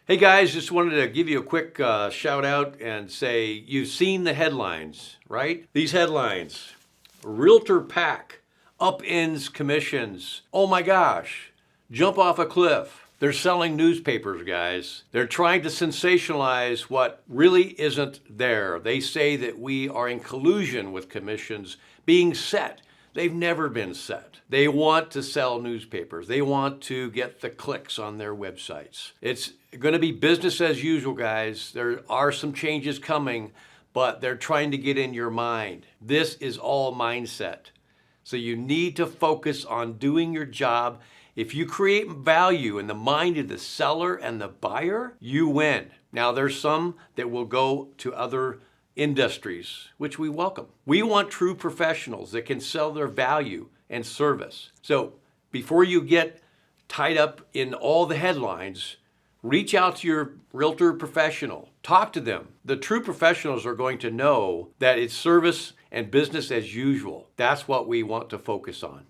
Hey guys, just wanted to give you a quick shout out and say you've seen the headlines, right? These headlines: Realtor pack upends commissions. Oh my gosh, jump off a cliff. They're selling newspapers, guys. They're trying to sensationalize what really isn't there. They say that we are in collusion with commissions being set. They've never been set. They want to sell newspapers. They want to get the clicks on their websites. It's going to be business as usual, guys. There are some changes coming, but they're trying to get in your mind. This is all mindset. So you need to focus on doing your job. If you create value in the mind of the seller and the buyer, you win. Now, there's some that will go to other industries, which we welcome. We want true professionals that can sell their value and service. So before you get tied up in all the headlines, reach out to your realtor professional. Talk to them. The true professionals are going to know that it's service and business as usual. That's what we want to focus on.